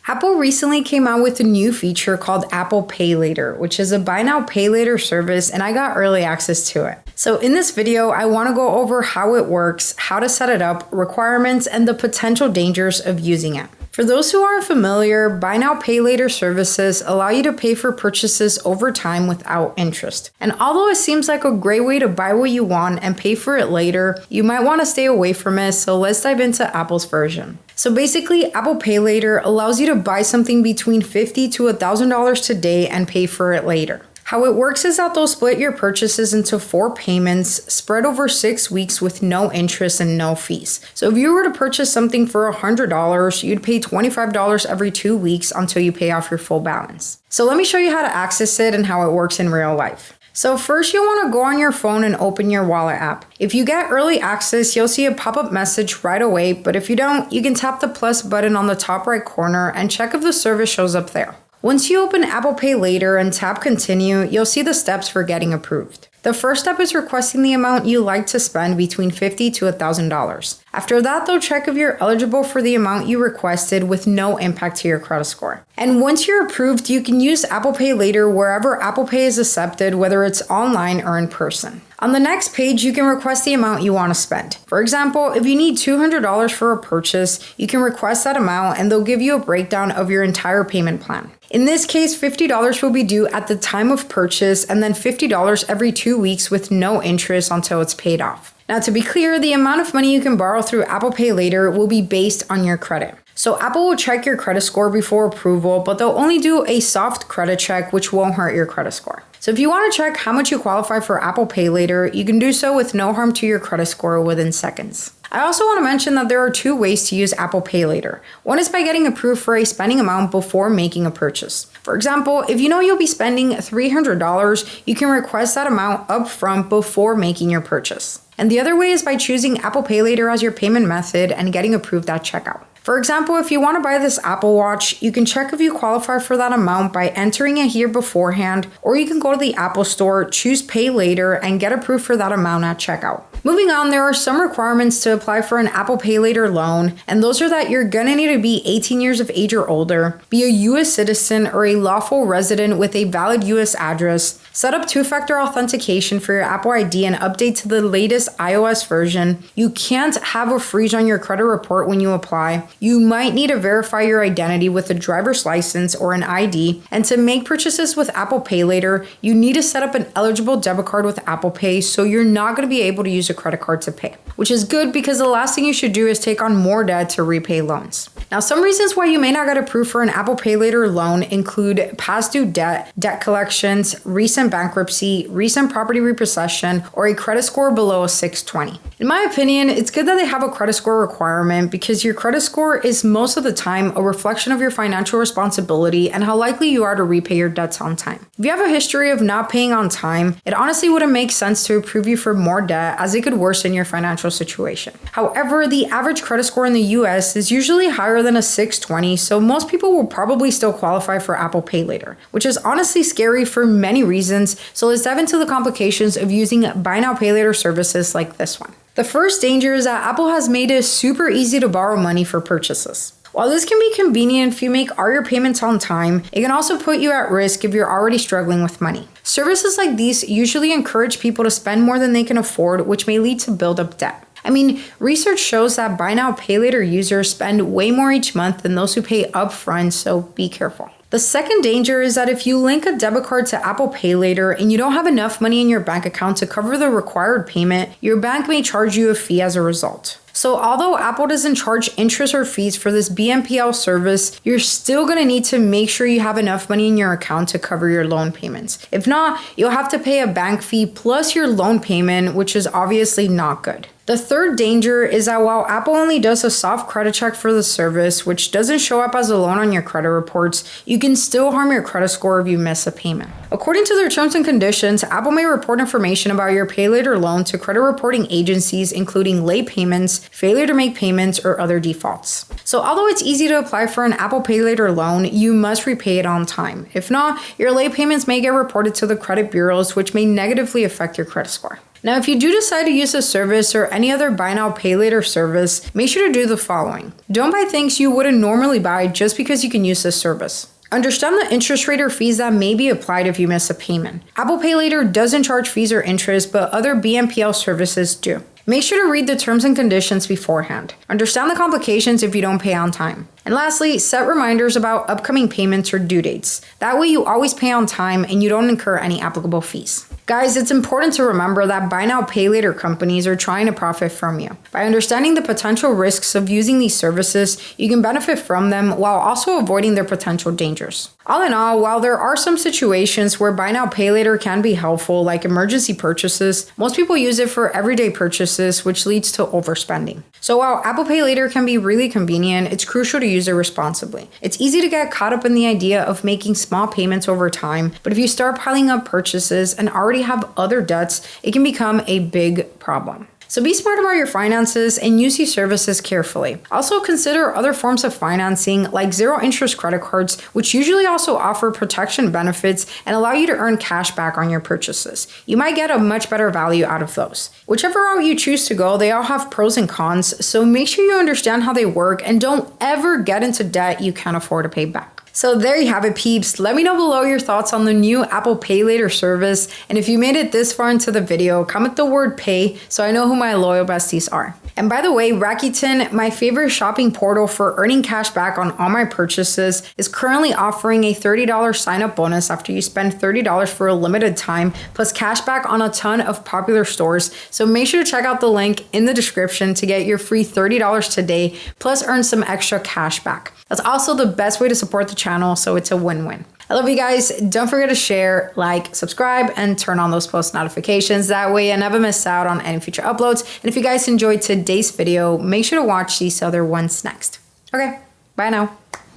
Apple recently came out with a new feature called Apple Pay Later, which is a buy now, pay later service, and I got early access to it. So in this video, I want to go over how it works, how to set it up, requirements, and the potential dangers of using it. For those who aren't familiar, buy now, pay later services allow you to pay for purchases over time without interest. And although it seems like a great way to buy what you want and pay for it later, you might want to stay away from it, so let's dive into Apple's version. So basically, Apple Pay Later allows you to buy something between $50 to $1,000 today and pay for it later. How it works is that they'll split your purchases into 4 payments spread over 6 weeks with no interest and no fees. So if you were to purchase something for $100, you'd pay $25 every 2 weeks until you pay off your full balance. So let me show you how to access it and how it works in real life. So first you'll want to go on your phone and open your wallet app. If you get early access, you'll see a pop-up message right away, but if you don't, you can tap the plus button on the top right corner and check if the service shows up there. Once you open Apple Pay Later and tap Continue, you'll see the steps for getting approved. The first step is requesting the amount you like to spend between $50 to $1,000. After that, they'll check if you're eligible for the amount you requested with no impact to your credit score. And once you're approved, you can use Apple Pay Later wherever Apple Pay is accepted, whether it's online or in person. On the next page, you can request the amount you want to spend. For example, if you need $200 for a purchase, you can request that amount and they'll give you a breakdown of your entire payment plan. In this case, $50 will be due at the time of purchase and then $50 every 2 weeks with no interest until it's paid off. Now, to be clear, the amount of money you can borrow through Apple Pay Later will be based on your credit. So Apple will check your credit score before approval, but they'll only do a soft credit check, which won't hurt your credit score. So if you want to check how much you qualify for Apple Pay Later, you can do so with no harm to your credit score within seconds. I also want to mention that there are 2 ways to use Apple Pay Later. One is by getting approved for a spending amount before making a purchase. For example, if you know you'll be spending $300, you can request that amount upfront before making your purchase. And the other way is by choosing Apple Pay Later as your payment method and getting approved at checkout. For example, if you want to buy this Apple Watch, you can check if you qualify for that amount by entering it here beforehand, or you can go to the Apple Store, choose Pay Later, and get approved for that amount at checkout. Moving on, there are some requirements to apply for an Apple Pay Later loan, and those are that you're gonna need to be 18 years of age or older, be a US citizen or a lawful resident with a valid US address, set up 2-factor authentication for your Apple ID and update to the latest iOS version. You can't have a freeze on your credit report when you apply. You might need to verify your identity with a driver's license or an ID. And to make purchases with Apple Pay Later, you need to set up an eligible debit card with Apple Pay, so you're not going to be able to use a credit card to pay, which is good because the last thing you should do is take on more debt to repay loans. Now, some reasons why you may not get approved for an Apple Pay Later loan include past due debt, debt collections, recent bankruptcy, recent property repossession, or a credit score below a 620. In my opinion, it's good that they have a credit score requirement because your credit score is most of the time a reflection of your financial responsibility and how likely you are to repay your debts on time. If you have a history of not paying on time, it honestly wouldn't make sense to approve you for more debt as it could worsen your financial situation. However, the average credit score in the US is usually higher than a 620, so most people will probably still qualify for Apple Pay Later, which is honestly scary for many reasons, so let's dive into the complications of using buy now, pay later services like this one. The first danger is that Apple has made it super easy to borrow money for purchases. While this can be convenient if you make all your payments on time, it can also put you at risk if you're already struggling with money. Services like these usually encourage people to spend more than they can afford, which may lead to build up debt. I mean, research shows that buy now, pay later users spend way more each month than those who pay upfront, so be careful. The second danger is that if you link a debit card to Apple Pay Later and you don't have enough money in your bank account to cover the required payment, your bank may charge you a fee as a result. So although Apple doesn't charge interest or fees for this BNPL service, you're still going to need to make sure you have enough money in your account to cover your loan payments. If not, you'll have to pay a bank fee plus your loan payment, which is obviously not good. The third danger is that while Apple only does a soft credit check for the service, which doesn't show up as a loan on your credit reports, you can still harm your credit score if you miss a payment. According to their terms and conditions, Apple may report information about your Pay Later loan to credit reporting agencies, including late payments, failure to make payments, or other defaults. So although it's easy to apply for an Apple Pay Later loan, you must repay it on time. If not, your late payments may get reported to the credit bureaus, which may negatively affect your credit score. Now, if you do decide to use this service or any other buy now, pay later service, make sure to do the following. Don't buy things you wouldn't normally buy just because you can use this service. Understand the interest rate or fees that may be applied if you miss a payment. Apple Pay Later doesn't charge fees or interest, but other BNPL services do. Make sure to read the terms and conditions beforehand. Understand the complications if you don't pay on time. And lastly, set reminders about upcoming payments or due dates. That way you always pay on time and you don't incur any applicable fees. Guys, it's important to remember that buy now, pay later companies are trying to profit from you. By understanding the potential risks of using these services, you can benefit from them while also avoiding their potential dangers. All in all, while there are some situations where buy now, pay later can be helpful, like emergency purchases, most people use it for everyday purchases, which leads to overspending. So while Apple Pay Later can be really convenient, it's crucial to use it responsibly. It's easy to get caught up in the idea of making small payments over time, but if you start piling up purchases and already have other debts, it can become a big problem. So be smart about your finances and use these services carefully. Also consider other forms of financing like zero interest credit cards, which usually also offer protection benefits and allow you to earn cash back on your purchases. You might get a much better value out of those. Whichever route you choose to go, they all have pros and cons, so make sure you understand how they work and don't ever get into debt you can't afford to pay back. So there you have it, peeps. Let me know below your thoughts on the new Apple Pay Later service. And if you made it this far into the video, comment the word pay so I know who my loyal besties are. And by the way, Rakuten, my favorite shopping portal for earning cash back on all my purchases, is currently offering a $30 sign-up bonus after you spend $30 for a limited time, plus cash back on a ton of popular stores. So make sure to check out the link in the description to get your free $30 today, plus earn some extra cash back. That's also the best way to support the channel, so it's a win-win. I love you guys. Don't forget to share, like, subscribe, and turn on those post notifications. That way you never miss out on any future uploads. And if you guys enjoyed today's video, make sure to watch these other ones next. Okay, bye now.